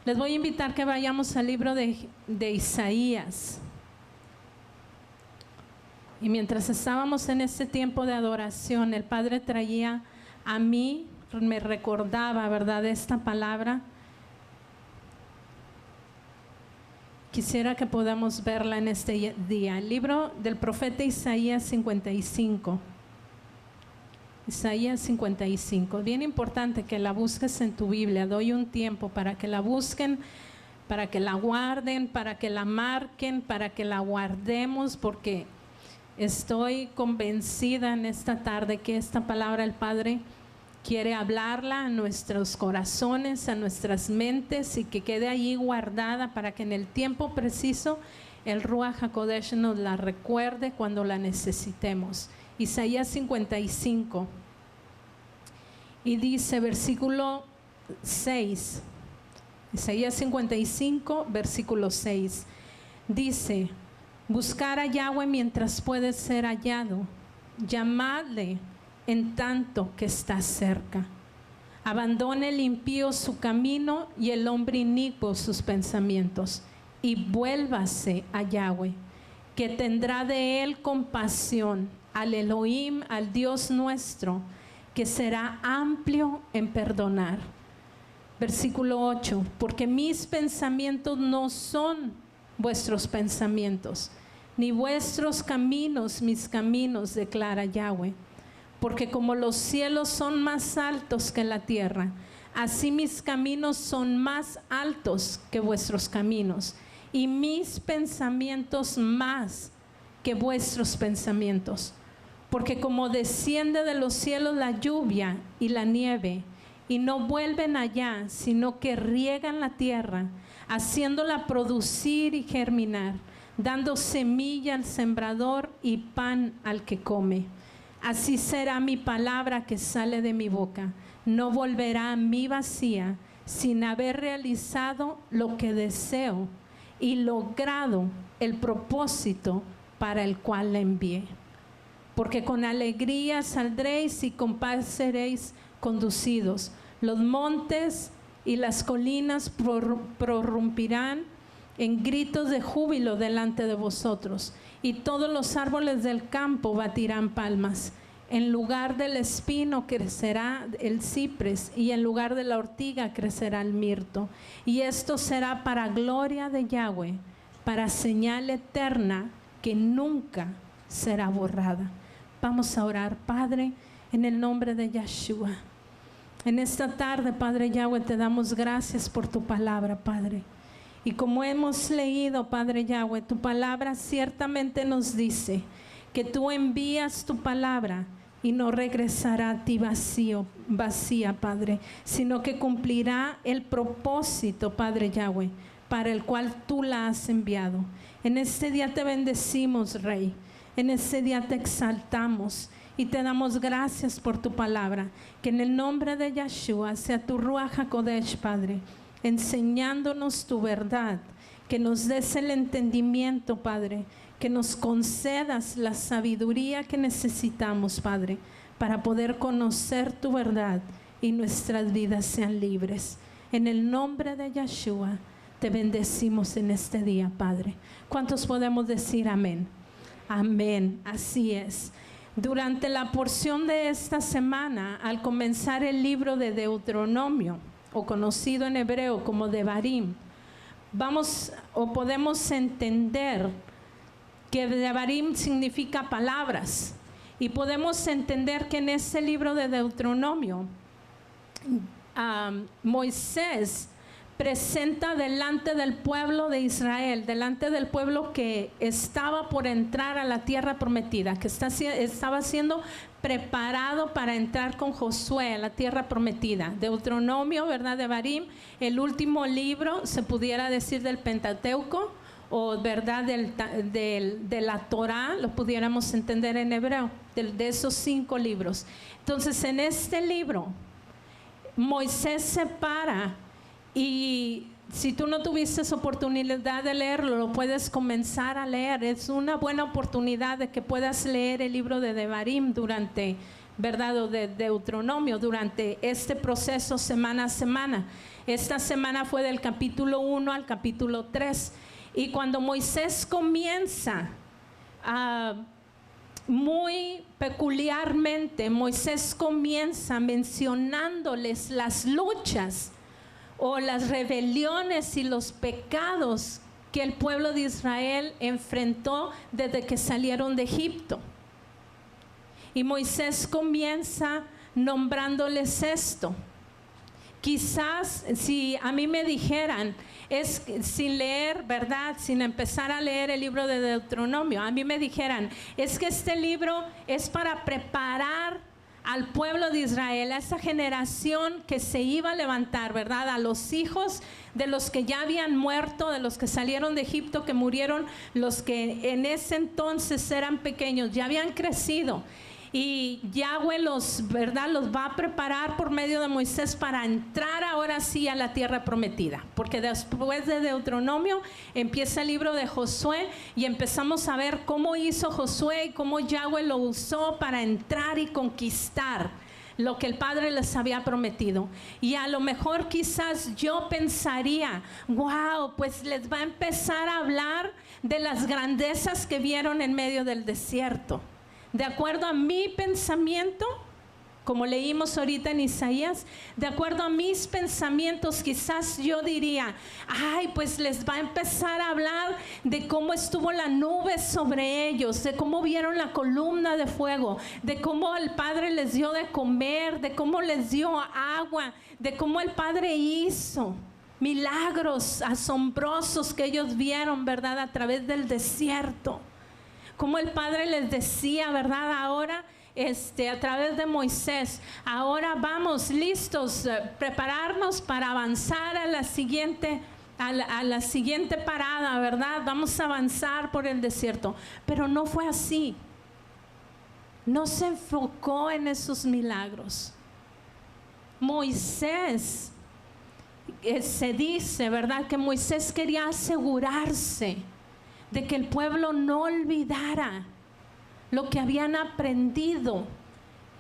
Les voy a invitar que vayamos al libro de Isaías. Y mientras estábamos en este tiempo de adoración, el Padre traía a mí, me recordaba, ¿verdad?, esta palabra. Quisiera que podamos verla en este día. El libro del profeta Isaías 55. Isaías 55, bien importante que la busques en tu Biblia. Doy un tiempo para que la busquen, para que la guarden, para que la marquen, para que la guardemos, porque estoy convencida en esta tarde que esta palabra el Padre quiere hablarla a nuestros corazones, a nuestras mentes, y que quede allí guardada para que en el tiempo preciso el Ruach HaKodesh nos la recuerde cuando la necesitemos. Isaías 55, y dice versículo 6, Isaías 55 versículo 6, dice: buscar a Yahweh mientras puede ser hallado, llamadle en tanto que está cerca. Abandone el impío su camino y el hombre inicuo sus pensamientos, y vuélvase a Yahweh, que tendrá de él compasión, al Elohim, al Dios nuestro, que será amplio en perdonar. Versículo 8, porque mis pensamientos no son vuestros pensamientos, ni vuestros caminos mis caminos, declara Yahweh. Porque como los cielos son más altos que la tierra, así mis caminos son más altos que vuestros caminos, y mis pensamientos más que vuestros pensamientos. Porque como desciende de los cielos la lluvia y la nieve, y no vuelven allá, sino que riegan la tierra, haciéndola producir y germinar, dando semilla al sembrador y pan al que come. Así será mi palabra que sale de mi boca. No volverá a mí vacía, sin haber realizado lo que deseo y logrado el propósito para el cual la envié. Porque con alegría saldréis y con paz seréis conducidos. Los montes y las colinas prorrumpirán en gritos de júbilo delante de vosotros, y todos los árboles del campo batirán palmas. En lugar del espino crecerá el ciprés, y en lugar de la ortiga crecerá el mirto. Y esto será para gloria de Yahweh, para señal eterna que nunca será borrada. Vamos a orar. Padre, en el nombre de Yeshua, en esta tarde, Padre Yahweh, te damos gracias por tu palabra, Padre. Y como hemos leído, Padre Yahweh, tu palabra ciertamente nos dice que tú envías tu palabra y no regresará a ti vacía, Padre, sino que cumplirá el propósito, Padre Yahweh, para el cual tú la has enviado. En este día te bendecimos, Rey. En este día te exaltamos y te damos gracias por tu palabra. Que en el nombre de Yeshua sea tu Ruach HaKodesh, Padre, enseñándonos tu verdad. Que nos des el entendimiento, Padre. Que nos concedas la sabiduría que necesitamos, Padre, para poder conocer tu verdad y nuestras vidas sean libres. En el nombre de Yeshua te bendecimos en este día, Padre. ¿Cuántos podemos decir amén? Amén, así es. Durante la porción de esta semana, al comenzar el libro de Deuteronomio, o conocido en hebreo como Devarim, podemos entender que Devarim significa palabras, y podemos entender que en ese libro de Deuteronomio, Moisés presenta delante del pueblo de Israel, delante del pueblo que estaba por entrar a la tierra prometida, que estaba siendo preparado para entrar con Josué a la tierra prometida. Deuteronomio, ¿verdad? Devarim, el último libro, se pudiera decir, del Pentateuco, o verdad de la Torá, lo pudiéramos entender en hebreo, de esos 5 libros. Entonces, en este libro, Moisés se para. Y si tú no tuviste oportunidad de leerlo, lo puedes comenzar a leer. Es una buena oportunidad de que puedas leer el libro de Devarim durante, ¿verdad?, o de Deuteronomio, durante este proceso semana a semana. Esta semana fue del capítulo 1 al capítulo 3. Y cuando Moisés comienza muy peculiarmente, Moisés comienza mencionándoles las luchas o las rebeliones y los pecados que el pueblo de Israel enfrentó desde que salieron de Egipto. Y Moisés comienza nombrándoles esto. Quizás si a mí me dijeran, es sin leer, ¿verdad? Sin empezar a leer el libro de Deuteronomio, a mí me dijeran, es que este libro es para preparar al pueblo de Israel, a esa generación que se iba a levantar, ¿verdad? A los hijos de los que ya habían muerto, de los que salieron de Egipto, que murieron, los que en ese entonces eran pequeños, ya habían crecido. Y Yahweh ¿verdad? Los va a preparar por medio de Moisés para entrar ahora sí a la tierra prometida. Porque después de Deuteronomio empieza el libro de Josué y empezamos a ver cómo hizo Josué y cómo Yahweh lo usó para entrar y conquistar lo que el Padre les había prometido. Y a lo mejor quizás yo pensaría, wow, pues les va a empezar a hablar de las grandezas que vieron en medio del desierto. De acuerdo a mi pensamiento, como leímos ahorita en Isaías, de acuerdo a mis pensamientos, quizás yo diría, ay, pues les va a empezar a hablar de cómo estuvo la nube sobre ellos, de cómo vieron la columna de fuego, de cómo el Padre les dio de comer, de cómo les dio agua, de cómo el Padre hizo milagros asombrosos que ellos vieron, ¿verdad? A través del desierto. Como el Padre les decía, ¿verdad? Ahora, a través de Moisés, ahora vamos listos, prepararnos para avanzar a la siguiente parada, ¿verdad? Vamos a avanzar por el desierto. Pero no fue así. No se enfocó en esos milagros. Moisés, se dice, ¿verdad? Que Moisés quería asegurarse de que el pueblo no olvidara lo que habían aprendido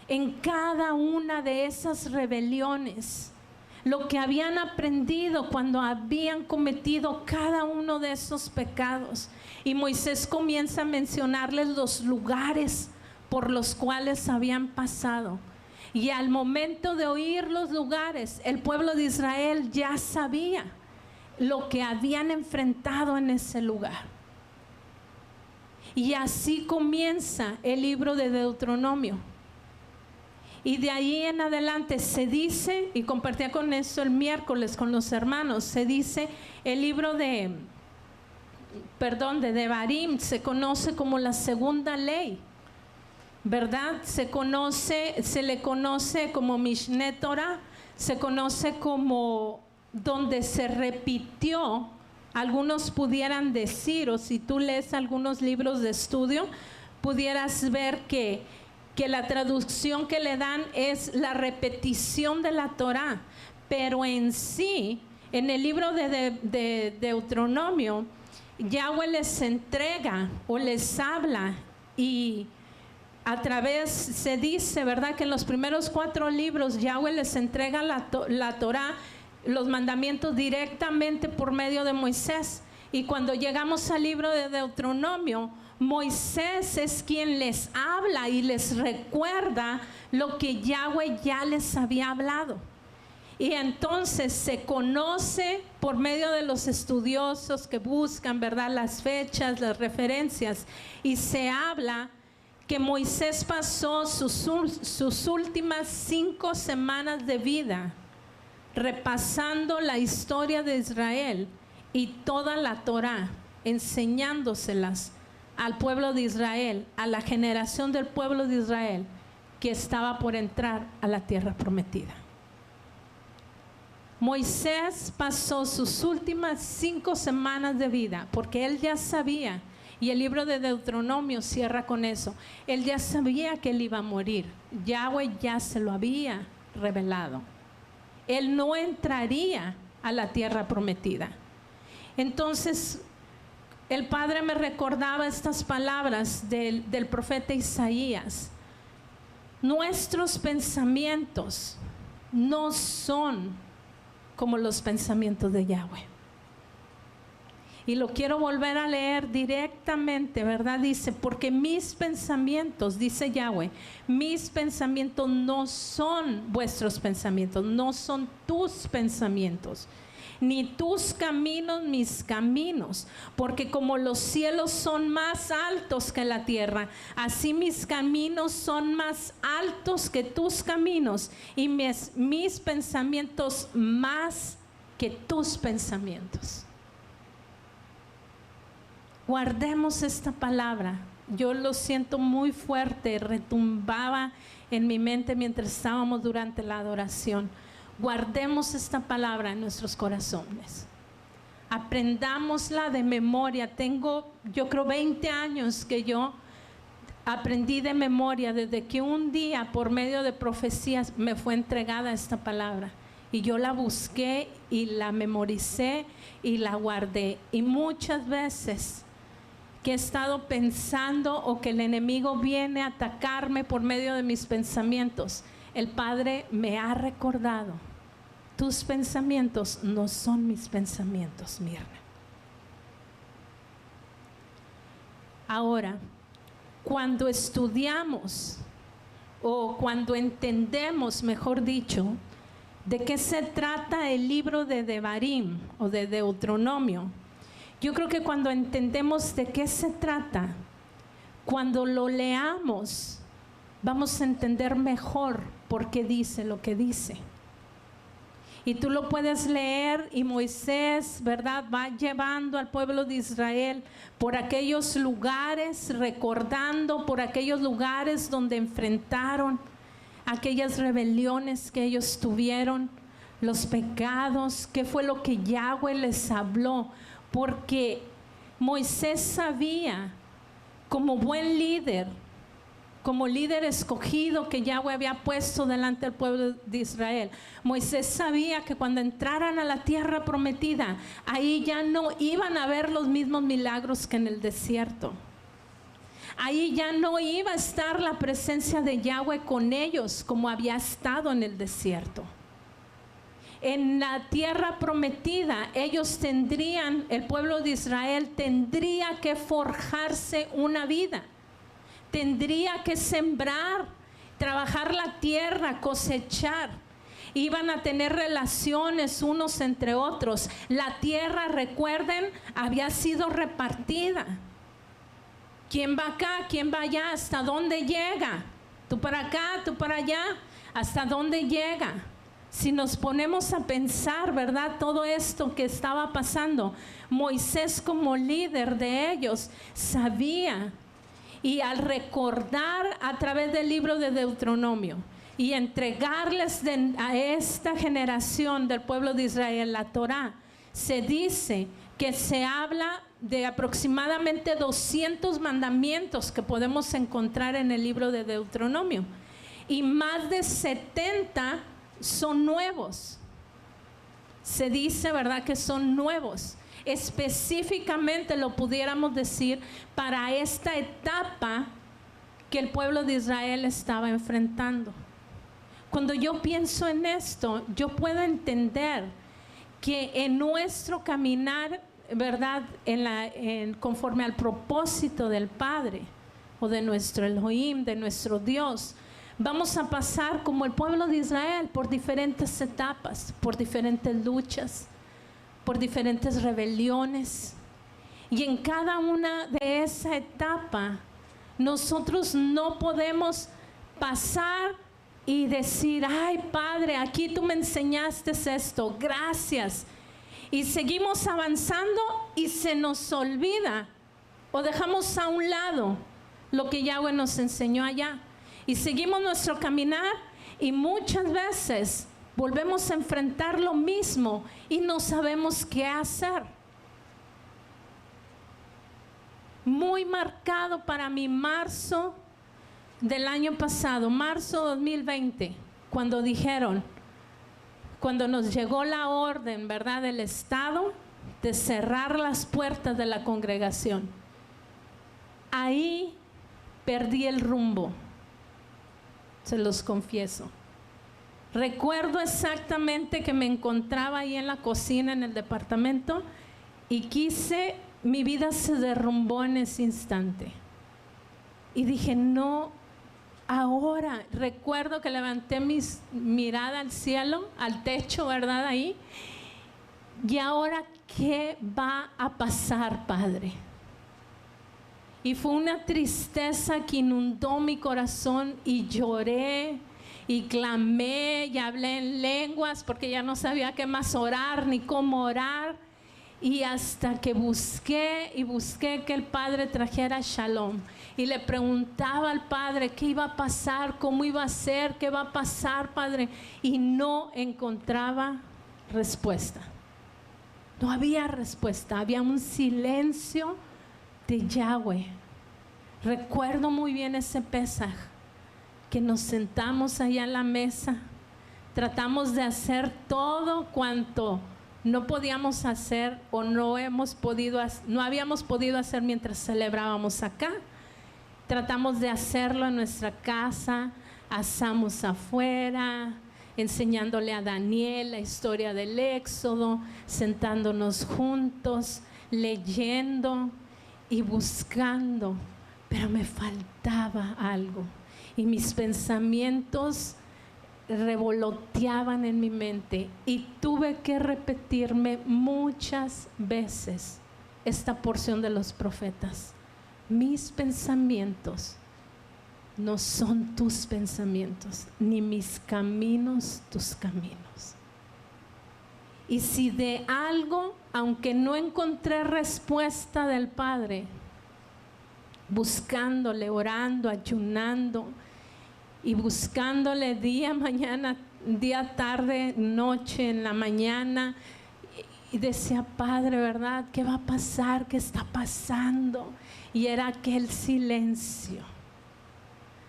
en cada una de esas rebeliones, lo que habían aprendido cuando habían cometido cada uno de esos pecados. Y Moisés comienza a mencionarles los lugares por los cuales habían pasado. Y al momento de oír los lugares, el pueblo de Israel ya sabía lo que habían enfrentado en ese lugar. Y así comienza el libro de Deuteronomio. Y de ahí en adelante se dice, y compartía con eso el miércoles con los hermanos, se dice el libro de Devarim se conoce como la segunda ley, ¿verdad? Se le conoce como Mishneh Torah, se conoce como donde se repitió. Algunos pudieran decir, o si tú lees algunos libros de estudio, pudieras ver que la traducción que le dan es la repetición de la Torá. Pero en sí, en el libro de Deuteronomio, Yahweh les entrega o les habla y a través, se dice, ¿verdad? Que en los primeros 4 libros Yahweh les entrega la Torá, los mandamientos directamente por medio de Moisés. Y cuando llegamos al libro de Deuteronomio, Moisés es quien les habla y les recuerda lo que Yahweh ya les había hablado. Y entonces se conoce por medio de los estudiosos que buscan, ¿verdad?, las fechas, las referencias, y se habla que Moisés pasó sus últimas 5 semanas de vida repasando la historia de Israel y toda la Torá, enseñándoselas al pueblo de Israel, a la generación del pueblo de Israel que estaba por entrar a la tierra prometida. Moisés pasó sus últimas 5 semanas de vida porque él ya sabía, y el libro de Deuteronomio cierra con eso, él ya sabía que él iba a morir. Yahweh ya se lo había revelado. Él no entraría a la tierra prometida. Entonces, el Padre me recordaba estas palabras del profeta Isaías. Nuestros pensamientos no son como los pensamientos de Yahweh. Y lo quiero volver a leer directamente, ¿verdad? Dice, porque mis pensamientos, dice Yahweh, mis pensamientos no son vuestros pensamientos, no son tus pensamientos, ni tus caminos mis caminos, porque como los cielos son más altos que la tierra, así mis caminos son más altos que tus caminos, y mis pensamientos más que tus pensamientos. Guardemos esta palabra. Yo lo siento muy fuerte, retumbaba en mi mente mientras estábamos durante la adoración. Guardemos esta palabra en nuestros corazones. Aprendámosla de memoria. Tengo, yo creo, 20 años que yo aprendí de memoria, desde que un día por medio de profecías me fue entregada esta palabra. Y yo la busqué y la memoricé y la guardé. Y muchas veces que he estado pensando o que el enemigo viene a atacarme por medio de mis pensamientos, el Padre me ha recordado: tus pensamientos no son mis pensamientos, Mirna. Ahora, cuando estudiamos o cuando entendemos, mejor dicho, de qué se trata el libro de Devarim o de Deuteronomio, yo creo que cuando entendemos de qué se trata, cuando lo leamos, vamos a entender mejor por qué dice lo que dice. Y tú lo puedes leer, y Moisés, ¿verdad?, va llevando al pueblo de Israel por aquellos lugares, recordando por aquellos lugares donde enfrentaron aquellas rebeliones que ellos tuvieron, los pecados, qué fue lo que Yahweh les habló. Porque Moisés sabía, como buen líder, como líder escogido que Yahweh había puesto delante del pueblo de Israel, Moisés sabía que cuando entraran a la tierra prometida, ahí ya no iban a ver los mismos milagros que en el desierto. Ahí ya no iba a estar la presencia de Yahweh con ellos como había estado en el desierto. En la tierra prometida, ellos tendrían, el pueblo de Israel tendría que forjarse una vida, tendría que sembrar, trabajar la tierra, cosechar. Iban a tener relaciones unos entre otros. La tierra, recuerden, había sido repartida. ¿Quién va acá? ¿Quién va allá? ¿Hasta dónde llega? Tú para acá, tú para allá. ¿Hasta dónde llega? Si nos ponemos a pensar, ¿verdad?, todo esto que estaba pasando, Moisés como líder de ellos sabía, y al recordar a través del libro de Deuteronomio y entregarles a esta generación del pueblo de Israel la Torá, se dice que se habla de aproximadamente 200 mandamientos que podemos encontrar en el libro de Deuteronomio, y más de 70 son nuevos. Se dice, ¿verdad?, que son nuevos. Específicamente lo pudiéramos decir para esta etapa que el pueblo de Israel estaba enfrentando. Cuando yo pienso en esto, yo puedo entender que en nuestro caminar, ¿verdad?, conforme al propósito del Padre o de nuestro Elohim, de nuestro Dios, vamos a pasar como el pueblo de Israel por diferentes etapas, por diferentes luchas, por diferentes rebeliones. Y en cada una de esa etapa, nosotros no podemos pasar y decir: ay, Padre, aquí tú me enseñaste esto, gracias. Y seguimos avanzando y se nos olvida o dejamos a un lado lo que Yahweh nos enseñó allá. Y seguimos nuestro caminar, y muchas veces volvemos a enfrentar lo mismo y no sabemos qué hacer. Muy marcado para mí marzo del año pasado, marzo 2020, cuando dijeron, cuando nos llegó la orden, ¿verdad?, del Estado de cerrar las puertas de la congregación. Ahí perdí el rumbo, se los confieso. Recuerdo exactamente que me encontraba ahí en la cocina, en el departamento, y mi vida se derrumbó en ese instante. Y dije, no, ahora. Recuerdo que levanté mi mirada al cielo, al techo, ¿verdad? Ahí. Y ahora, ¿qué va a pasar, Padre? Y fue una tristeza que inundó mi corazón y lloré y clamé y hablé en lenguas porque ya no sabía qué más orar ni cómo orar. Y hasta que busqué que el Padre trajera shalom. Y le preguntaba al Padre qué iba a pasar, cómo iba a ser, qué va a pasar, Padre. Y no encontraba respuesta. No había respuesta, había un silencio de Yahweh. Recuerdo muy bien ese Pesaj, que nos sentamos allá en la mesa, tratamos de hacer todo cuanto no podíamos hacer o no habíamos podido hacer mientras celebrábamos acá. Tratamos de hacerlo en nuestra casa, asamos afuera, enseñándole a Daniel la historia del Éxodo, sentándonos juntos, leyendo y buscando, pero me faltaba algo y mis pensamientos revoloteaban en mi mente y tuve que repetirme muchas veces esta porción de los profetas. Mis pensamientos no son tus pensamientos, ni mis caminos tus caminos. Y si de algo, aunque no encontré respuesta del Padre, buscándole, orando, ayunando y buscándole día, mañana, día, tarde, noche, en la mañana, y decía, Padre, ¿verdad? ¿Qué va a pasar? ¿Qué está pasando? Y era aquel silencio,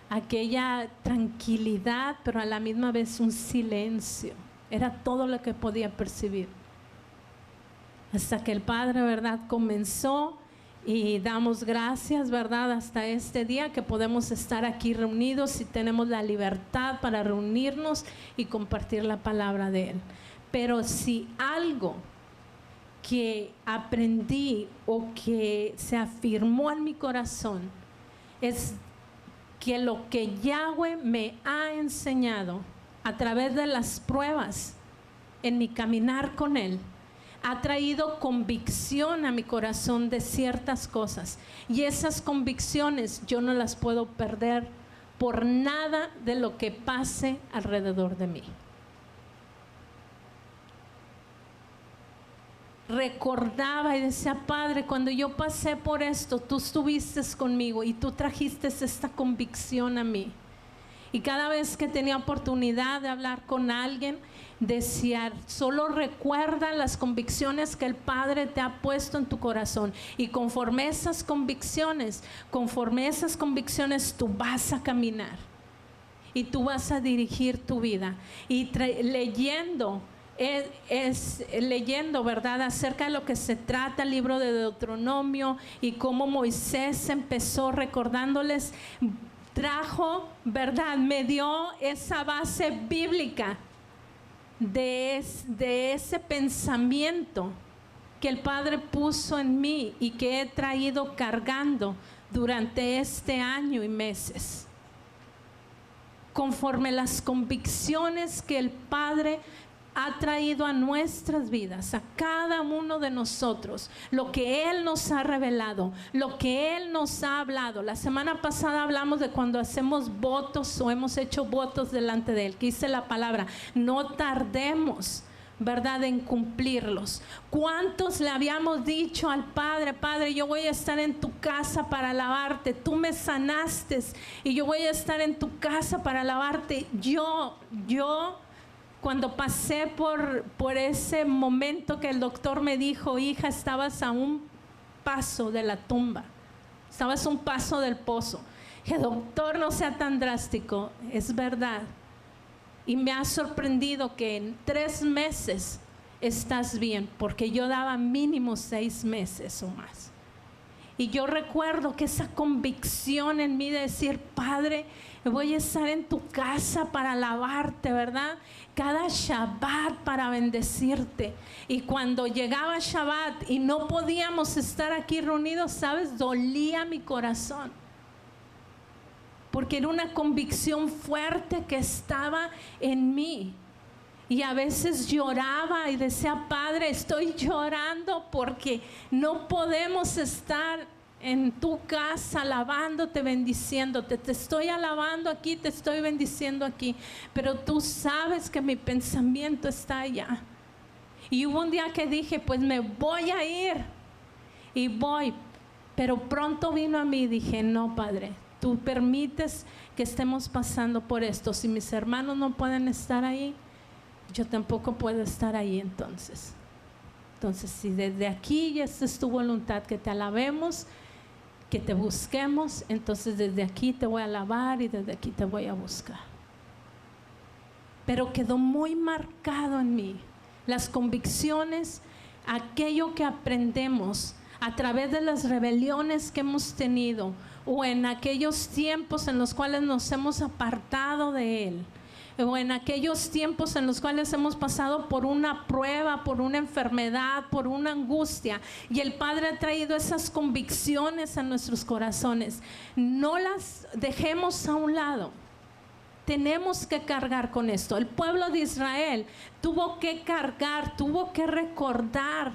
aquella tranquilidad, pero a la misma vez un silencio. Era todo lo que podía percibir. Hasta que el Padre, ¿verdad?, comenzó, y damos gracias, ¿verdad?, hasta este día que podemos estar aquí reunidos y tenemos la libertad para reunirnos y compartir la palabra de Él. Pero si algo que aprendí o que se afirmó en mi corazón es que lo que Yahweh me ha enseñado a través de las pruebas en mi caminar con Él, ha traído convicción a mi corazón de ciertas cosas, y esas convicciones yo no las puedo perder por nada de lo que pase alrededor de mí. Recordaba y decía, Padre, cuando yo pasé por esto, tú estuviste conmigo y tú trajiste esta convicción a mí. Y cada vez que tenía oportunidad de hablar con alguien, decía, solo recuerda las convicciones que el Padre te ha puesto en tu corazón, y conforme esas convicciones tú vas a caminar y tú vas a dirigir tu vida. Y leyendo, ¿verdad?, acerca de lo que se trata el libro de Deuteronomio y cómo Moisés empezó recordándoles, trajo, ¿verdad?, me dio esa base bíblica de ese pensamiento que el Padre puso en mí y que he traído cargando durante este año y meses. Conforme las convicciones que el Padre ha traído a nuestras vidas, a cada uno de nosotros, lo que Él nos ha revelado, lo que Él nos ha hablado. La semana pasada hablamos de cuando hacemos votos o hemos hecho votos delante de Él, que dice la palabra, no tardemos, ¿verdad?, en cumplirlos. ¿Cuántos le habíamos dicho al Padre, Padre, yo voy a estar en tu casa para alabarte, tú me sanaste y yo voy a estar en tu casa para alabarte? Yo cuando pasé por ese momento que el doctor me dijo, hija, estabas a un paso de la tumba, estabas a un paso del pozo. Que doctor, no sea tan drástico, es verdad. Y me ha sorprendido que en 3 meses estás bien, porque yo daba mínimo 6 meses o más. Y yo recuerdo que esa convicción en mí de decir, Padre, voy a estar en tu casa para alabarte, ¿verdad? Cada Shabbat para bendecirte. Y cuando llegaba Shabbat y no podíamos estar aquí reunidos, ¿sabes? Dolía mi corazón. Porque era una convicción fuerte que estaba en mí. Y a veces lloraba y decía, Padre, estoy llorando porque no podemos estar en tu casa alabándote, bendiciéndote. Te estoy alabando aquí, te estoy bendiciendo aquí, pero tú sabes que mi pensamiento está allá. Y hubo un día que dije, pues me voy a ir y voy, pero pronto vino a mí y dije, no, Padre, tú permites que estemos pasando por esto. Si mis hermanos no pueden estar ahí, yo tampoco puedo estar ahí. Entonces, si desde aquí ya es tu voluntad que te alabemos, que te busquemos, entonces desde aquí te voy a alabar y desde aquí te voy a buscar. Pero quedó muy marcado en mí las convicciones, aquello que aprendemos a través de las rebeliones que hemos tenido o en aquellos tiempos en los cuales nos hemos apartado de Él, o en aquellos tiempos en los cuales hemos pasado por una prueba, por una enfermedad, por una angustia, y el Padre ha traído esas convicciones a nuestros corazones. No las dejemos a un lado. Tenemos que cargar con esto. El pueblo de Israel tuvo que cargar, tuvo que recordar,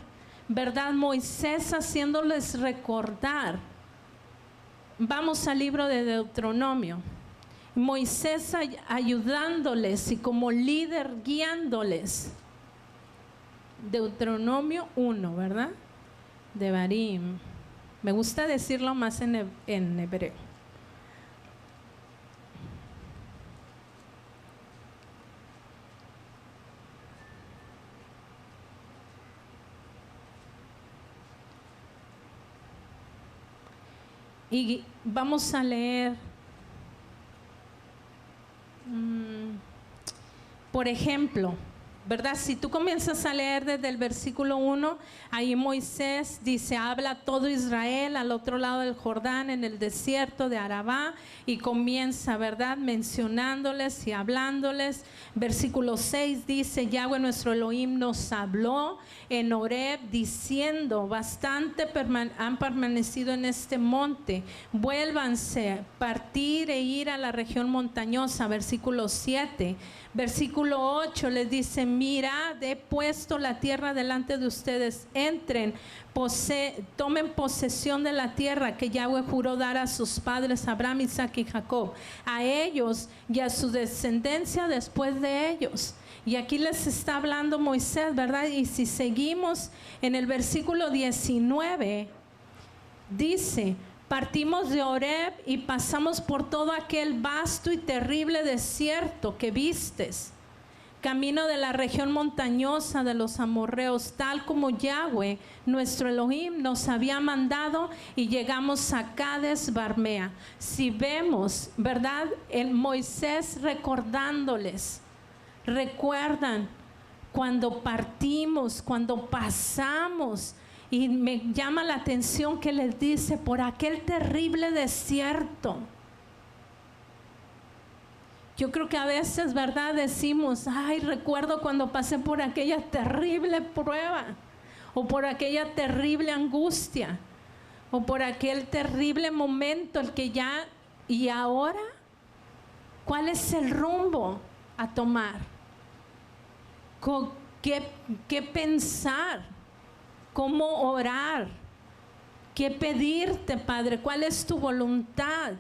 ¿verdad? Moisés haciéndoles recordar. Vamos al libro de Deuteronomio. Moisés ayudándoles y como líder guiándoles. Deuteronomio 1, ¿verdad? Devarim. Me gusta decirlo más en hebreo. Y vamos a leer, por ejemplo, ¿verdad? Si tú comienzas a leer desde el versículo 1, ahí Moisés dice, habla todo Israel al otro lado del Jordán, en el desierto de Arabá, y comienza, ¿verdad? Mencionándoles y hablándoles. Versículo 6 dice, Yahweh nuestro Elohim nos habló en Horeb diciendo, bastante han permanecido en este monte, vuélvanse, partir e ir a la región montañosa. Versículo 7. Versículo 8 les dice, mirad, he puesto la tierra delante de ustedes, entren, tomen posesión de la tierra que Yahweh juró dar a sus padres Abraham, Isaac y Jacob, a ellos y a su descendencia después de ellos. Y aquí les está hablando Moisés, ¿verdad? Y si seguimos en el versículo 19, dice, partimos de Horeb y pasamos por todo aquel vasto y terrible desierto que vistes, camino de la región montañosa de los amorreos, tal como Yahweh, nuestro Elohim, nos había mandado, y llegamos a Cades Barnea. Si vemos, ¿verdad? El Moisés recordándoles, recuerdan cuando partimos, cuando pasamos. Y me llama la atención que les dice, por aquel terrible desierto. Yo creo que a veces, ¿verdad? Decimos, ay, recuerdo cuando pasé por aquella terrible prueba, o por aquella terrible angustia, o por aquel terrible momento, el que ya, y ahora, ¿cuál es el rumbo a tomar? ¿Qué pensar? ¿Cómo orar? ¿Qué pedirte, Padre? ¿Cuál es tu voluntad?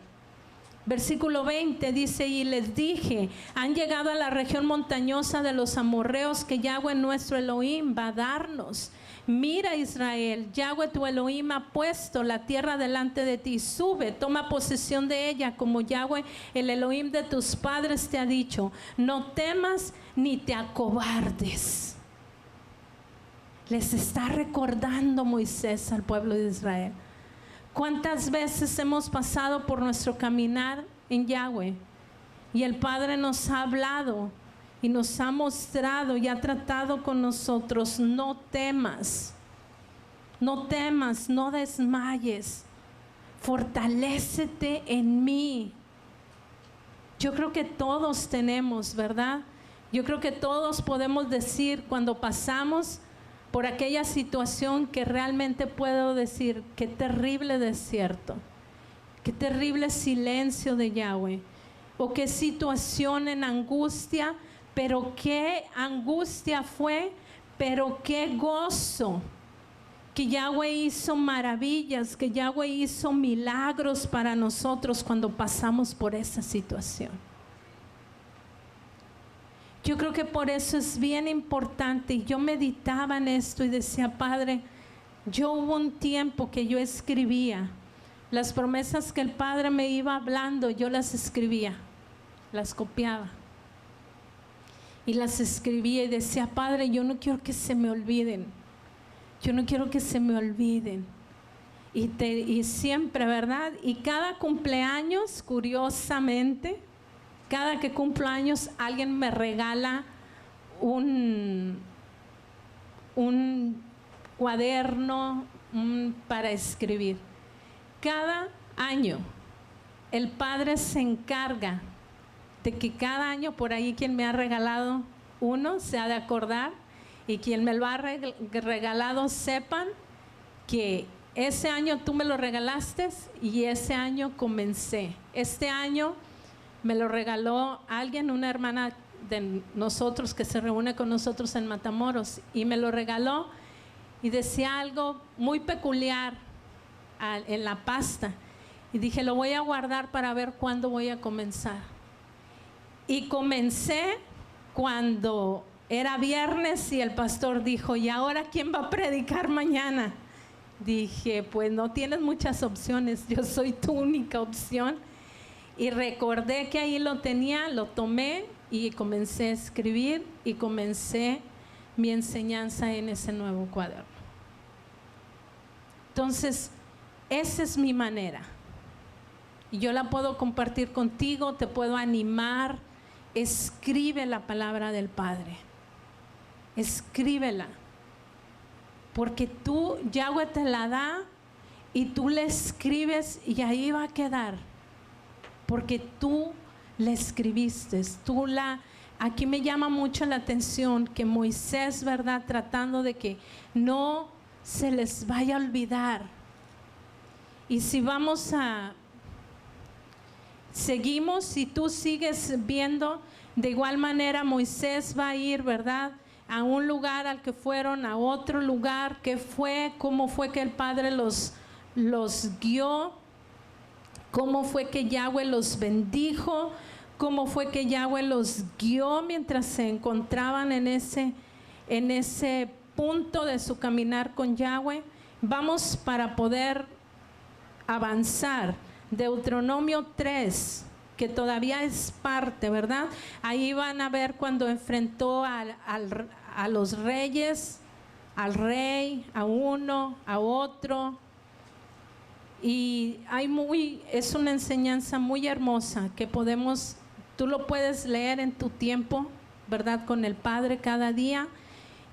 Versículo 20 dice, y les dije, han llegado a la región montañosa de los amorreos que Yahweh nuestro Elohim va a darnos. Mira, Israel, Yahweh tu Elohim ha puesto la tierra delante de ti. Sube, toma posesión de ella, como Yahweh el Elohim de tus padres te ha dicho. No temas ni te acobardes. Les está recordando Moisés al pueblo de Israel. ¿Cuántas veces hemos pasado por nuestro caminar en Yahweh? Y el Padre nos ha hablado y nos ha mostrado y ha tratado con nosotros. No temas, no temas, no desmayes. fortalécete en mí. Yo creo que todos tenemos, ¿verdad? Yo creo que todos podemos decir cuando pasamos por aquella situación que realmente puedo decir, qué terrible desierto, qué terrible silencio de Yahweh, o qué situación en angustia, pero qué angustia fue, pero qué gozo, que Yahweh hizo maravillas, que Yahweh hizo milagros para nosotros cuando pasamos por esa situación. Yo creo que por eso es bien importante, y yo meditaba en esto y decía, Padre, yo hubo un tiempo que yo escribía las promesas que el Padre me iba hablando, yo las escribía, las copiaba y las escribía y decía, Padre, yo no quiero que se me olviden, yo no quiero que se me olviden. Y siempre, ¿verdad? Y cada cumpleaños, curiosamente, cada que cumplo años, alguien me regala un cuaderno para escribir. Cada año el Padre se encarga de que cada año, por ahí quien me ha regalado uno se ha de acordar, y quien me lo ha regalado sepan que ese año tú me lo regalaste y ese año comencé. Este año me lo regaló alguien, una hermana de nosotros que se reúne con nosotros en Matamoros, y me lo regaló y decía algo muy peculiar en la pasta, y dije, lo voy a guardar para ver cuándo voy a comenzar. Y comencé cuando era viernes y el pastor dijo, ¿y ahora quién va a predicar mañana? Dije, pues no tienes muchas opciones, yo soy tu única opción. Y recordé que ahí lo tenía, lo tomé y comencé a escribir y comencé mi enseñanza en ese nuevo cuaderno. Entonces, esa es mi manera. Y yo la puedo compartir contigo, te puedo animar. Escribe la palabra del Padre. Escríbela. Porque tú, Yahweh te la da y tú le escribes y ahí va a quedar. Porque tú le escribiste, aquí me llama mucho la atención que Moisés, ¿verdad? Tratando de que no se les vaya a olvidar. Y si seguimos, si tú sigues viendo, de igual manera Moisés va a ir, ¿verdad?, a un lugar al que fueron, a otro lugar, ¿qué fue? ¿Cómo fue que el Padre los guió? ¿Cómo fue que Yahweh los bendijo? ¿Cómo fue que Yahweh los guió mientras se encontraban en ese punto de su caminar con Yahweh? Vamos para poder avanzar. Deuteronomio 3, que todavía es parte, ¿verdad? Ahí van a ver cuando enfrentó a los reyes, al rey, a uno, a otro. Y es una enseñanza muy hermosa que tú lo puedes leer en tu tiempo, ¿verdad? Con el Padre cada día,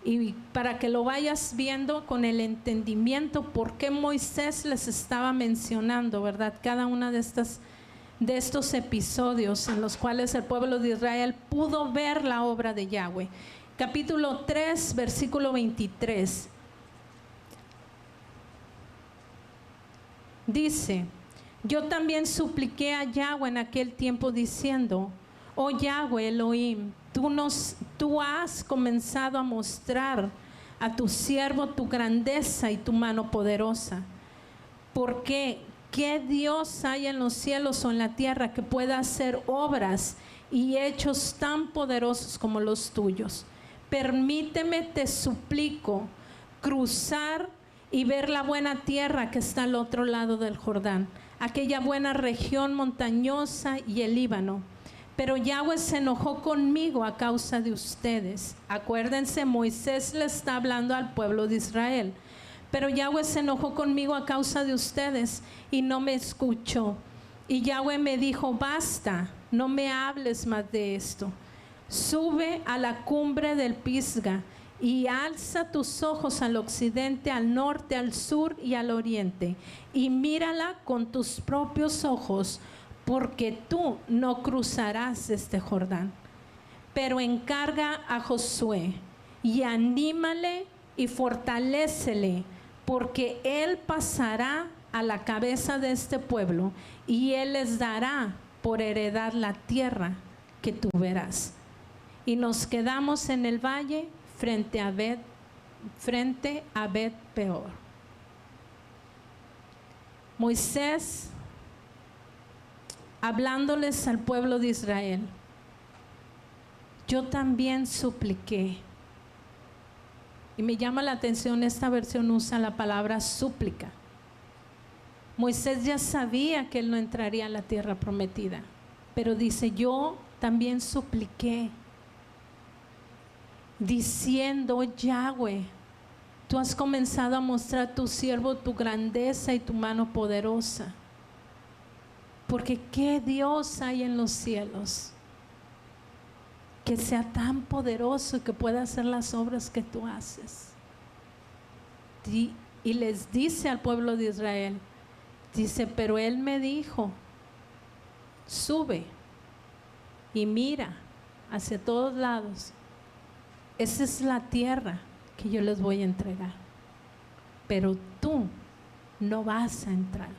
y para que lo vayas viendo con el entendimiento por qué Moisés les estaba mencionando, ¿verdad? Cada una de estos episodios en los cuales el pueblo de Israel pudo ver la obra de Yahweh. Capítulo 3, versículo 23. Dice, yo también supliqué a Yahweh en aquel tiempo diciendo, oh Yahweh Elohim, tú has comenzado a mostrar a tu siervo tu grandeza y tu mano poderosa. ¿Por qué? ¿Qué Dios hay en los cielos o en la tierra que pueda hacer obras y hechos tan poderosos como los tuyos? Permíteme, te suplico, cruzar y ver la buena tierra que está al otro lado del Jordán, aquella buena región montañosa y el Líbano. Pero Yahweh se enojó conmigo a causa de ustedes. Acuérdense, Moisés le está hablando al pueblo de Israel. Pero Yahweh se enojó conmigo a causa de ustedes y no me escuchó. Y Yahweh me dijo, basta, no me hables más de esto. Sube a la cumbre del Pisga y alza tus ojos al occidente, al norte, al sur y al oriente, y mírala con tus propios ojos, porque tú no cruzarás este Jordán. Pero encarga a Josué y anímale y fortalécele, porque él pasará a la cabeza de este pueblo y él les dará por heredad la tierra que tú verás. Y nos quedamos en el valle frente a Bet Peor. Moisés hablándoles al pueblo de Israel: yo también supliqué. Y me llama la atención, esta versión usa la palabra súplica. Moisés ya sabía que él no entraría a la tierra prometida, pero dice: yo también supliqué, diciendo: Yahweh, tú has comenzado a mostrar a tu siervo tu grandeza y tu mano poderosa, porque ¿qué Dios hay en los cielos que sea tan poderoso y que pueda hacer las obras que tú haces? Y les dice al pueblo de Israel, dice: pero él me dijo: sube y mira hacia todos lados, esa es la tierra que yo les voy a entregar, pero tú no vas a entrar.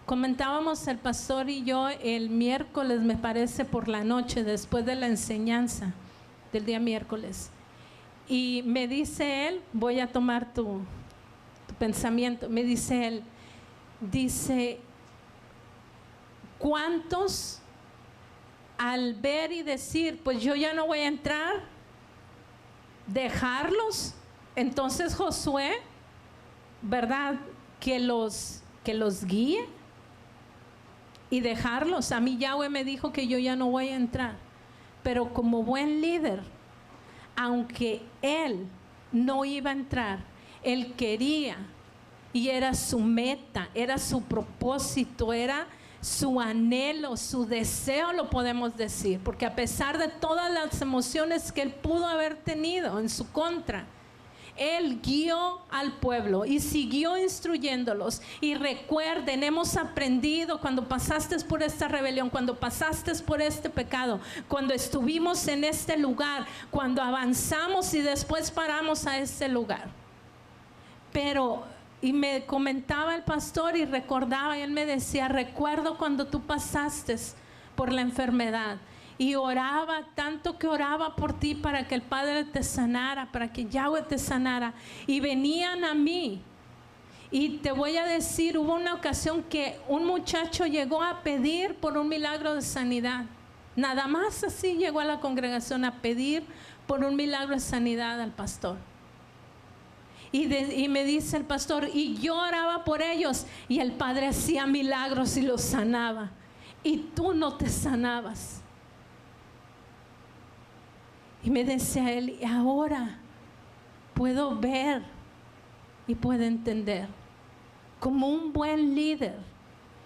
Comentábamos el pastor y yo el miércoles, me parece, por la noche, después de la enseñanza del día miércoles, y me dice él, voy a tomar tu pensamiento, me dice él, dice: ¿cuántos al ver y decir, pues yo ya no voy a entrar, dejarlos? Entonces Josué, ¿verdad?, que los guíe y dejarlos. A mí Yahweh me dijo que yo ya no voy a entrar, pero como buen líder, aunque él no iba a entrar, él quería, y era su meta, era su propósito, era su anhelo, su deseo, lo podemos decir, porque a pesar de todas las emociones que él pudo haber tenido en su contra, él guió al pueblo y siguió instruyéndolos. Y recuerden, hemos aprendido cuando pasaste por esta rebelión, cuando pasaste por este pecado, cuando estuvimos en este lugar, cuando avanzamos y después paramos a este lugar. Pero, y me comentaba el pastor y recordaba, y él me decía: recuerdo cuando tú pasaste por la enfermedad y oraba, tanto que oraba por ti para que el Padre te sanara, para que Yahweh te sanara, y venían a mí. Y te voy a decir, hubo una ocasión que un muchacho llegó a pedir por un milagro de sanidad, nada más así llegó a la congregación a pedir por un milagro de sanidad al pastor. Y me dice el pastor, y yo oraba por ellos y el Padre hacía milagros y los sanaba, y tú no te sanabas. Y me decía él: y ahora puedo ver y puedo entender, como un buen líder.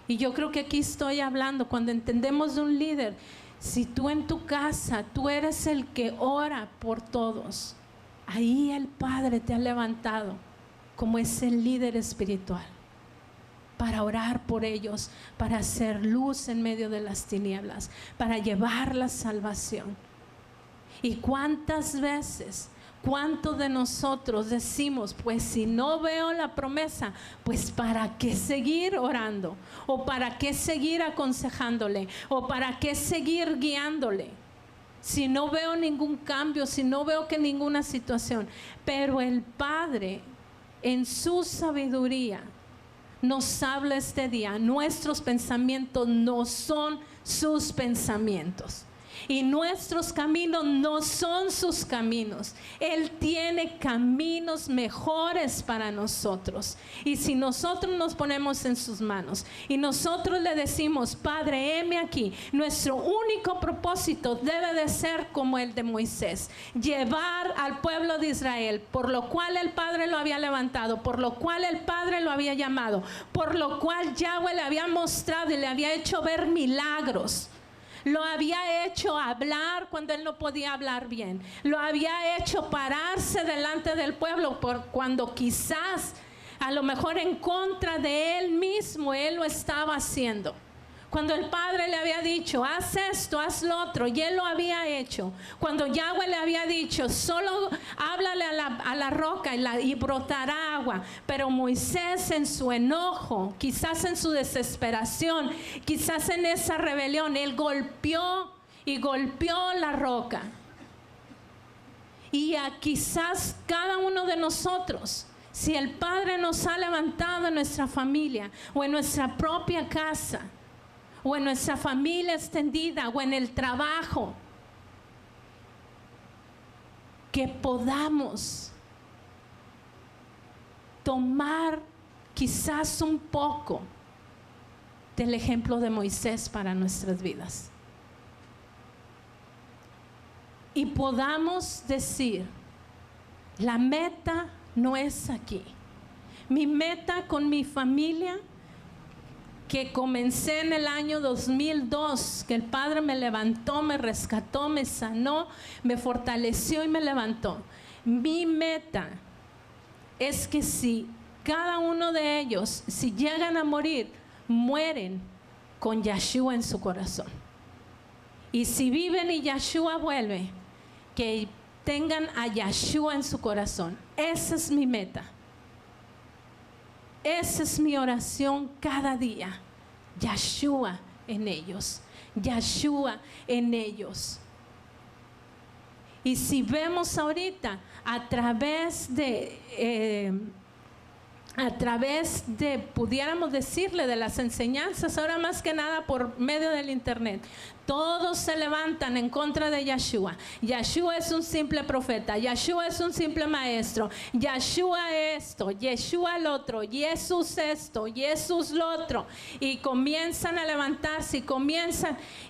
Y yo creo que aquí estoy hablando, cuando entendemos de un líder, si tú en tu casa, tú eres el que ora por todos, ahí el Padre te ha levantado como ese líder espiritual para orar por ellos, para hacer luz en medio de las tinieblas, para llevar la salvación. Y cuántas veces, cuántos de nosotros decimos: pues si no veo la promesa, pues para qué seguir orando, o para qué seguir aconsejándole, o para qué seguir guiándole, si no veo ningún cambio, si no veo que ninguna situación. Pero el Padre, en su sabiduría, nos habla este día: nuestros pensamientos no son sus pensamientos, y nuestros caminos no son sus caminos. Él tiene caminos mejores para nosotros. Y si nosotros nos ponemos en sus manos y nosotros le decimos: Padre, heme aquí, nuestro único propósito debe de ser como el de Moisés: llevar al pueblo de Israel, por lo cual el Padre lo había levantado, por lo cual el Padre lo había llamado, por lo cual Yahweh le había mostrado y le había hecho ver milagros. Lo había hecho hablar cuando él no podía hablar bien. Lo había hecho pararse delante del pueblo cuando quizás, a lo mejor en contra de él mismo, él lo estaba haciendo. Cuando el Padre le había dicho, haz esto, haz lo otro, y él lo había hecho. Cuando Yahweh le había dicho, solo háblale a la roca y brotará agua. Pero Moisés, en su enojo, quizás en su desesperación, quizás en esa rebelión, él golpeó la roca. Y quizás cada uno de nosotros, si el Padre nos ha levantado en nuestra familia o en nuestra propia casa, o en nuestra familia extendida, o en el trabajo, que podamos tomar quizás un poco del ejemplo de Moisés para nuestras vidas. Y podamos decir, la meta no es aquí. Mi meta con mi familia, que comencé en el año 2002, que el Padre me levantó, me rescató, me sanó, me fortaleció y me levantó. Mi meta es que si cada uno de ellos, si llegan a morir, mueren con Yeshua en su corazón. Y si viven y Yeshua vuelve, que tengan a Yeshua en su corazón. Esa es mi meta. Esa es mi oración cada día. Yeshua en ellos. Yeshua en ellos. Y si vemos ahorita a través de, pudiéramos decirle, de las enseñanzas, ahora más que nada por medio del internet, todos se levantan en contra de Yeshua. Yeshua es un simple profeta, Yeshua es un simple maestro, Yeshua esto, Yeshua el otro, Jesús esto, Jesús lo otro, y comienzan a levantarse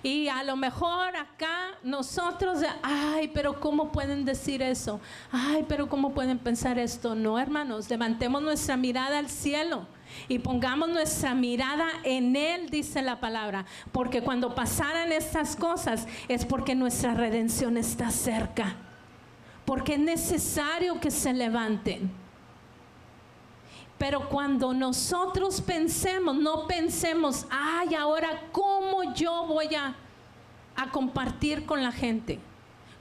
y a lo mejor acá nosotros, ay, pero ¿cómo pueden decir eso? Ay, pero ¿cómo pueden pensar esto? No, hermanos, levantemos nuestra mirada al cielo y pongamos nuestra mirada en Él, dice la palabra, porque cuando pasaran estas cosas es porque nuestra redención está cerca, porque es necesario que se levanten. Pero cuando nosotros pensemos, no pensemos, ay, ahora ¿cómo yo voy a compartir con la gente?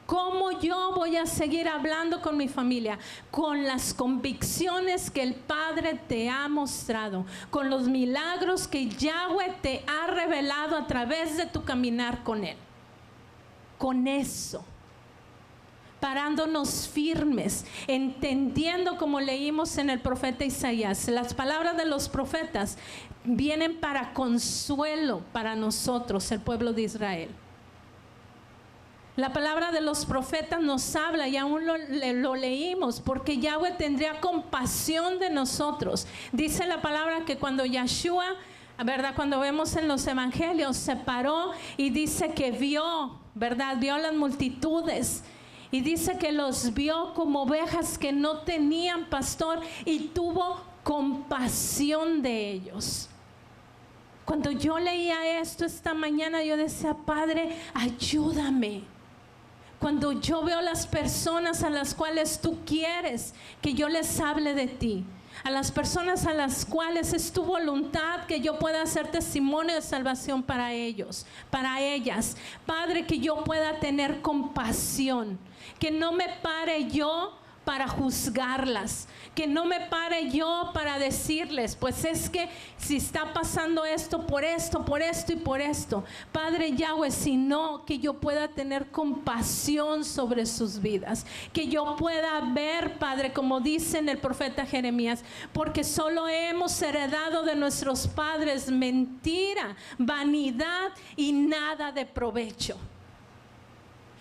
¿Cómo yo voy a seguir hablando con mi familia? Con las convicciones que el Padre te ha mostrado, con los milagros que Yahweh te ha revelado a través de tu caminar con Él. Con eso, parándonos firmes, entendiendo, como leímos en el profeta Isaías, las palabras de los profetas vienen para consuelo para nosotros, el pueblo de Israel. La palabra de los profetas nos habla, y aún lo leímos, porque Yahweh tendría compasión de nosotros. Dice la palabra que cuando Yeshua, ¿verdad? Cuando vemos en los evangelios, se paró y dice que vio, ¿verdad? Vio las multitudes. Y dice que los vio como ovejas que no tenían pastor y tuvo compasión de ellos. Cuando yo leía esto esta mañana, yo decía, Padre, ayúdame. Cuando yo veo las personas a las cuales tú quieres que yo les hable de ti, a las personas a las cuales es tu voluntad que yo pueda hacer testimonio de salvación para ellos, para ellas, Padre, que yo pueda tener compasión, que no me pare yo para juzgarlas, que no me pare yo para decirles, pues es que si está pasando esto, por esto y por esto, Padre Yahweh, sino que yo pueda tener compasión sobre sus vidas, que yo pueda ver, Padre, como dice en el profeta Jeremías, porque solo hemos heredado de nuestros padres mentira, vanidad y nada de provecho.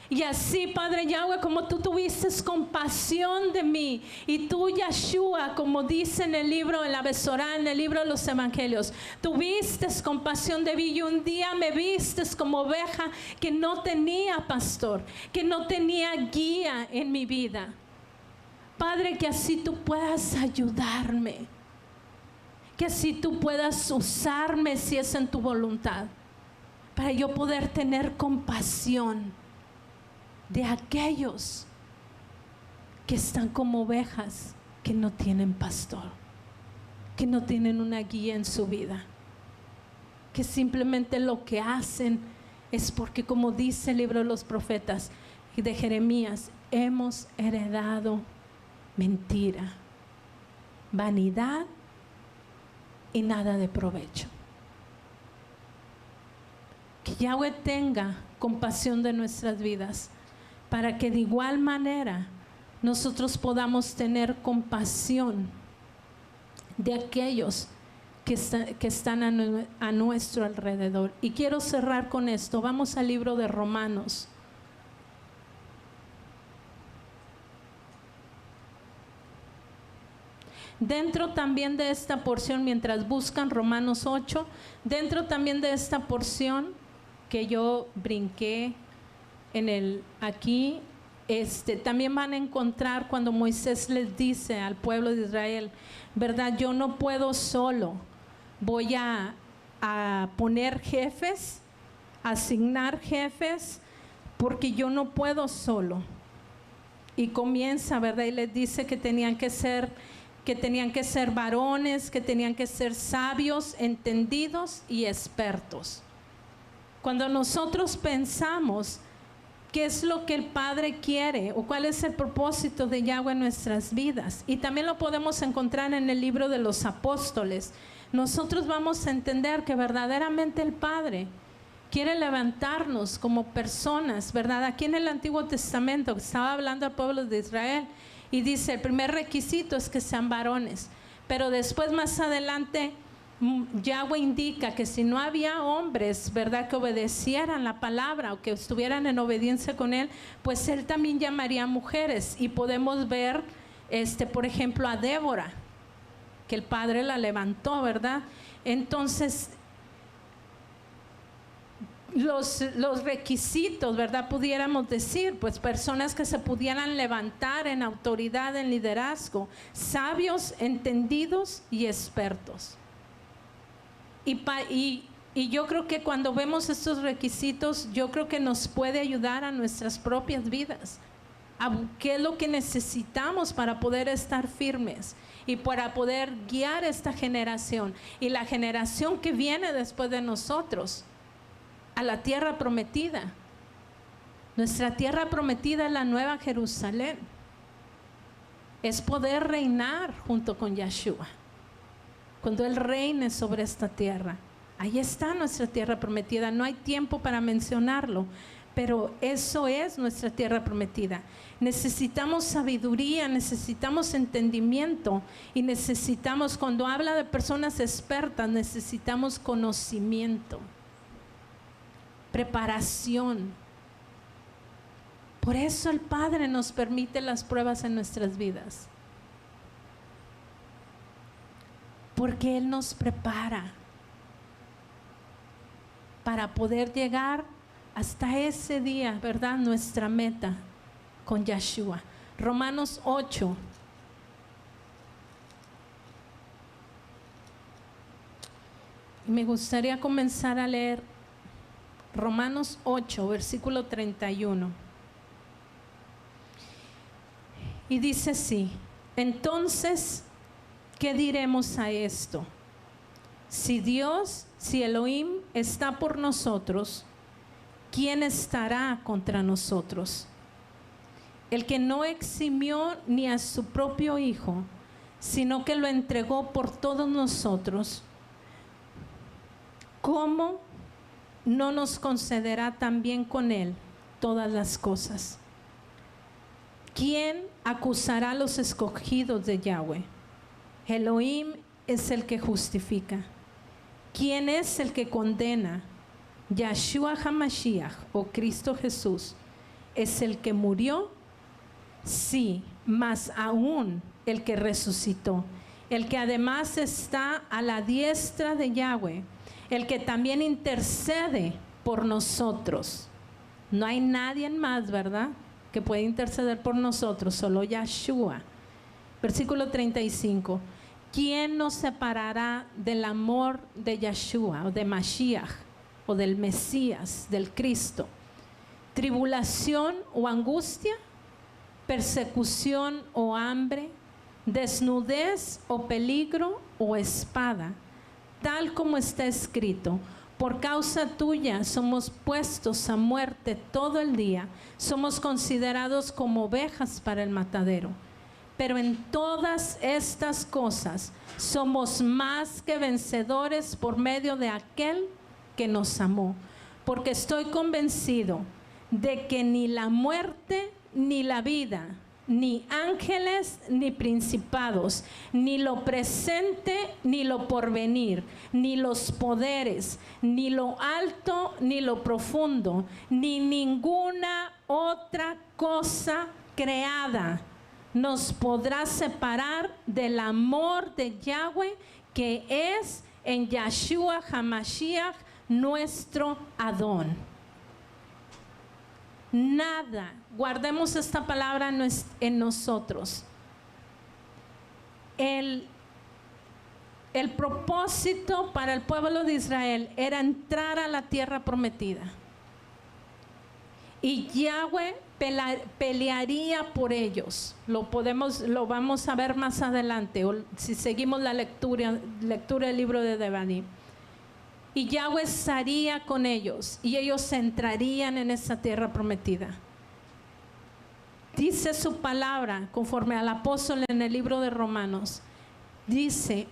Y así, Padre Yahweh, como tú tuviste compasión de mí, y tú, Yeshua, como dice en el libro, en la Besorá, en el libro de los Evangelios, tuviste compasión de mí, y un día me viste como oveja que no tenía pastor, que no tenía guía en mi vida. Padre, que así tú puedas ayudarme, que así tú puedas usarme si es en tu voluntad. para yo poder tener compasión de aquellos que están como ovejas que no tienen pastor, que no tienen una guía en su vida, que simplemente lo que hacen es porque, como dice el libro de los profetas y de Jeremías, hemos heredado mentira, vanidad y nada de provecho. Que Yahweh tenga compasión de nuestras vidas, para que de igual manera nosotros podamos tener compasión de aquellos que están a nuestro alrededor. Y quiero cerrar con esto. Vamos al libro de Romanos. Dentro también de esta porción, mientras buscan Romanos 8, dentro también de esta porción que yo brinqué aquí, también van a encontrar cuando Moisés les dice al pueblo de Israel, ¿verdad? Yo no puedo solo, voy a poner jefes, asignar jefes, porque yo no puedo solo. Y comienza, ¿verdad? Y les dice que tenían que ser varones, que tenían que ser sabios, entendidos y expertos. Cuando nosotros pensamos qué es lo que el Padre quiere o cuál es el propósito de Yahweh en nuestras vidas, y también lo podemos encontrar en el libro de los apóstoles, nosotros vamos a entender que verdaderamente el Padre quiere levantarnos como personas, ¿verdad? Aquí en el Antiguo Testamento estaba hablando al pueblo de Israel y dice, el primer requisito es que sean varones, pero después más adelante Yahweh indica que si no había hombres, ¿verdad?, que obedecieran la palabra o que estuvieran en obediencia con él, pues él también llamaría mujeres. Y podemos ver, por ejemplo, a Débora, que el Padre la levantó, ¿verdad? Entonces, los requisitos, ¿verdad?, pudiéramos decir, pues personas que se pudieran levantar en autoridad, en liderazgo, sabios, entendidos y expertos. Y yo creo que cuando vemos estos requisitos, yo creo que nos puede ayudar a nuestras propias vidas, a qué es lo que necesitamos para poder estar firmes y para poder guiar esta generación y la generación que viene después de nosotros a la tierra prometida. Nuestra tierra prometida es la Nueva Jerusalén, es poder reinar junto con Yeshua. Cuando Él reine sobre esta tierra, ahí está nuestra tierra prometida. No hay tiempo para mencionarlo, pero eso es nuestra tierra prometida. Necesitamos sabiduría, necesitamos entendimiento y necesitamos, cuando habla de personas expertas, necesitamos conocimiento, preparación. Por eso el Padre nos permite las pruebas en nuestras vidas, porque Él nos prepara para poder llegar hasta ese día, ¿verdad? Nuestra meta con Yeshua. Romanos 8. Me gustaría comenzar a leer Romanos 8, versículo 31. Y dice así: entonces, ¿qué diremos a esto? Si Elohim está por nosotros, ¿quién estará contra nosotros? El que no eximió ni a su propio Hijo, sino que lo entregó por todos nosotros, ¿cómo no nos concederá también con Él todas las cosas? ¿Quién acusará a los escogidos de Yahweh? Elohim es el que justifica. ¿Quién es el que condena? Yeshua HaMashiach, o Cristo Jesús, es el que murió, sí, más aún el que resucitó, el que además está a la diestra de Yahweh, el que también intercede por nosotros. No hay nadie más, ¿verdad?, que puede interceder por nosotros, solo Yeshua. Versículo 35. ¿Quién nos separará del amor de Yeshua o de Mashiach? o del Mesías, del Cristo. Tribulación o angustia, persecución o hambre, desnudez o peligro o espada, tal como está escrito: por causa tuya somos puestos a muerte todo el día, somos considerados como ovejas para el matadero. Pero en todas estas cosas somos más que vencedores por medio de aquel que nos amó. Porque estoy convencido de que ni la muerte ni la vida, ni ángeles ni principados, ni lo presente ni lo porvenir, ni los poderes, ni lo alto ni lo profundo, ni ninguna otra cosa creada nos podrá separar del amor de Yahweh, que es en Yahshua HaMashiach, nuestro Adón. Nada, guardemos esta palabra en nosotros. El propósito para el pueblo de Israel era entrar a la tierra prometida. Y Yahweh pelearía por ellos. Lo vamos a ver más adelante, o si seguimos la lectura del libro de Devarim. Y Yahweh estaría con ellos y ellos entrarían en esa tierra prometida. Dice su palabra, conforme al apóstol en el libro de Romanos, dice: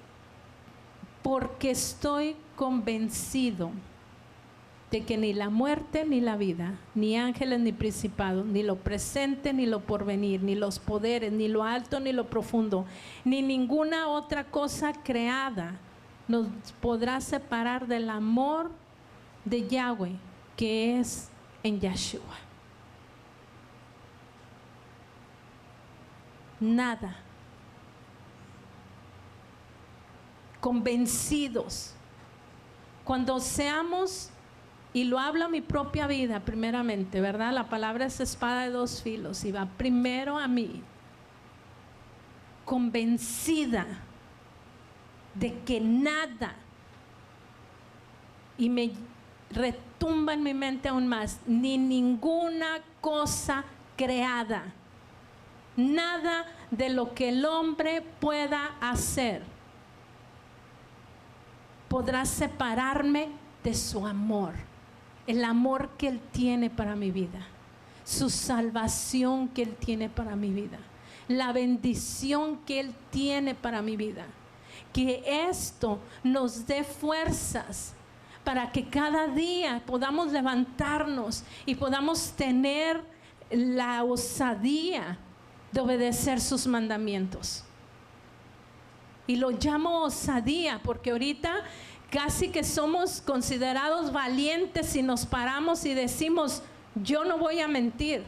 porque estoy convencido de que ni la muerte ni la vida, ni ángeles ni principados, ni lo presente ni lo porvenir, ni los poderes, ni lo alto ni lo profundo, ni ninguna otra cosa creada nos podrá separar del amor de Yahweh, que es en Yahshua. Nada. Convencidos. Cuando seamos, y lo habla mi propia vida primeramente, ¿verdad? La palabra es espada de dos filos y va primero a mí. Convencida de que nada, y me retumba en mi mente aún más, ni ninguna cosa creada, nada de lo que el hombre pueda hacer podrá separarme de su amor, el amor que Él tiene para mi vida, su salvación que Él tiene para mi vida, la bendición que Él tiene para mi vida. Que esto nos dé fuerzas para que cada día podamos levantarnos y podamos tener la osadía de obedecer sus mandamientos. Y lo llamo osadía porque ahorita casi que somos considerados valientes si nos paramos y decimos: yo no voy a mentir,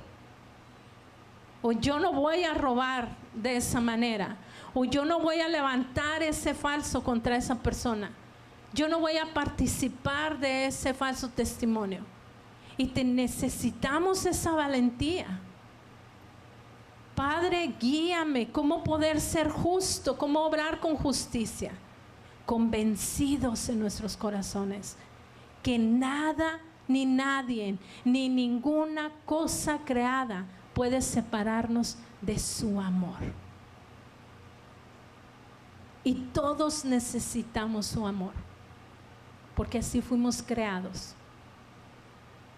o yo no voy a robar de esa manera, o yo no voy a levantar ese falso contra esa persona, yo no voy a participar de ese falso testimonio. Y necesitamos esa valentía. Padre, guíame cómo poder ser justo, cómo obrar con justicia, convencidos en nuestros corazones que nada ni nadie ni ninguna cosa creada puede separarnos de su amor. Y todos necesitamos su amor, porque así fuimos creados.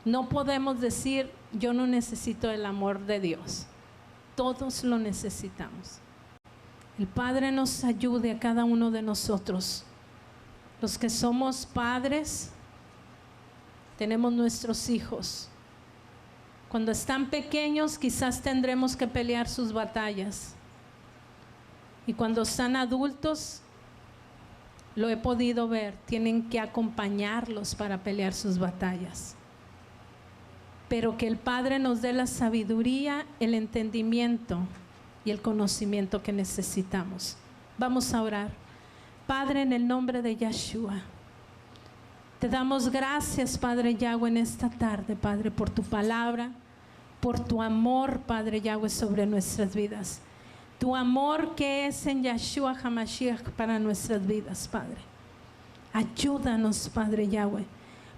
No podemos decir: yo no necesito el amor de Dios. Todos lo necesitamos. El Padre nos ayude a cada uno de nosotros. Los que somos padres, tenemos nuestros hijos. Cuando están pequeños, quizás tendremos que pelear sus batallas. Y cuando están adultos, lo he podido ver, tienen que acompañarlos para pelear sus batallas. Pero que el Padre nos dé la sabiduría, el entendimiento y el conocimiento que necesitamos. Vamos a orar. Padre, en el nombre de Yahshua, te damos gracias, Padre Yahweh, en esta tarde, Padre, por tu palabra, por tu amor, Padre Yahweh, sobre nuestras vidas. Tu amor que es en Yahshua HaMashiach para nuestras vidas, Padre. Ayúdanos, Padre Yahweh,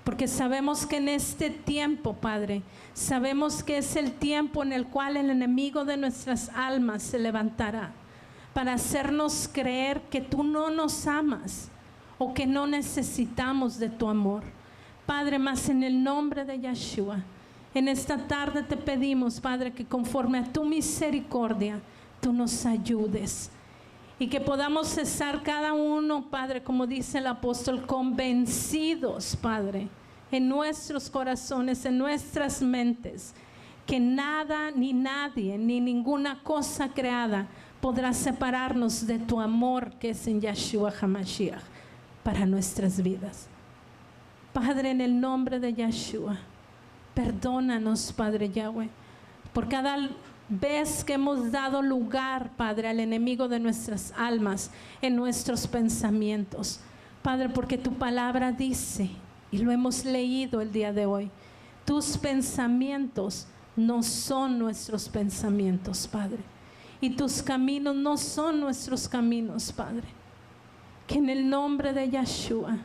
Porque sabemos que en este tiempo, Padre, sabemos que es el tiempo en el cual el enemigo de nuestras almas se levantará para hacernos creer que tú no nos amas o que no necesitamos de tu amor. Padre, más en el nombre de Yeshua, en esta tarde te pedimos, Padre, que conforme a tu misericordia, tú nos ayudes. Y que podamos cesar cada uno, Padre, como dice el apóstol, convencidos, Padre, en nuestros corazones, en nuestras mentes, que nada, ni nadie, ni ninguna cosa creada podrá separarnos de tu amor que es en Yeshua HaMashiach para nuestras vidas. Padre, en el nombre de Yeshua, perdónanos, Padre Yahweh, por cada vez que hemos dado lugar, Padre, al enemigo de nuestras almas en nuestros pensamientos. Padre, porque tu palabra dice, y lo hemos leído el día de hoy, tus pensamientos no son nuestros pensamientos, Padre, y tus caminos no son nuestros caminos, Padre. Que en el nombre de Yeshua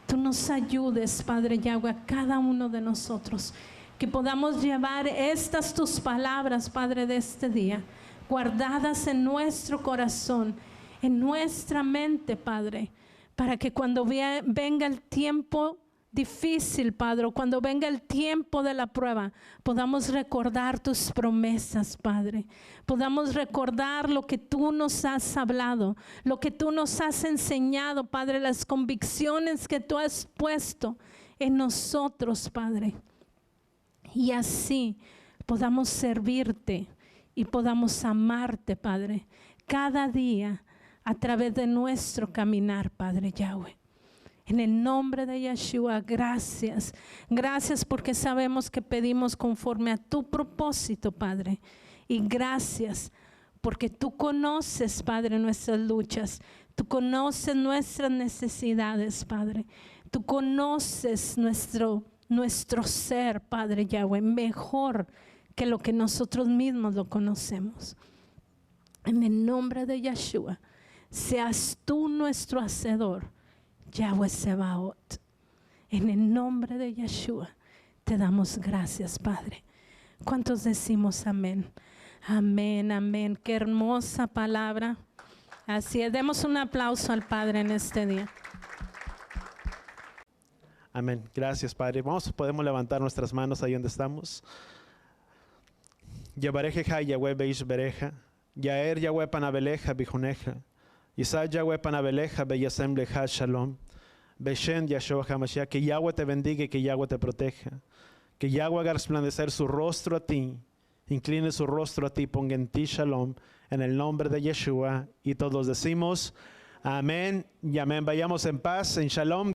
tú nos ayudes, Padre Yahweh, a cada uno de nosotros, que podamos llevar estas tus palabras, Padre, de este día, guardadas en nuestro corazón, en nuestra mente, Padre, para que cuando venga el tiempo difícil, Padre, cuando venga el tiempo de la prueba, podamos recordar tus promesas, Padre. Podamos recordar lo que tú nos has hablado, lo que tú nos has enseñado, Padre, las convicciones que tú has puesto en nosotros, Padre. Y así podamos servirte y podamos amarte, Padre, cada día a través de nuestro caminar, Padre Yahweh. En el nombre de Yeshua, gracias. Gracias porque sabemos que pedimos conforme a tu propósito, Padre. Y gracias porque tú conoces, Padre, nuestras luchas. Tú conoces nuestras necesidades, Padre. Tú conoces nuestro ser, Padre Yahweh, mejor que lo que nosotros mismos lo conocemos. En el nombre de Yeshua, seas tú nuestro hacedor, Yahweh Sebaot. En el nombre de Yeshua, te damos gracias, Padre. ¿Cuántos decimos amén? Amén, amén. Qué hermosa palabra. Así es, demos un aplauso al Padre en este día. Amén. Gracias, Padre. Podemos levantar nuestras manos ahí donde estamos. Yabarejeja Yahweh Beish Bereja. Yaer Yahweh Panabeleja Bijuneja. Yisad Yahweh Panabeleja Beyasem Leja Shalom. Beshen Yahshua HaMashiach. Que Yahweh te bendiga y que Yahweh te proteja. Que Yahweh haga resplandecer su rostro a ti. Incline su rostro a ti. Ponga en ti Shalom. En el nombre de Yeshua. Y todos decimos amén y amén. Vayamos en paz, en Shalom.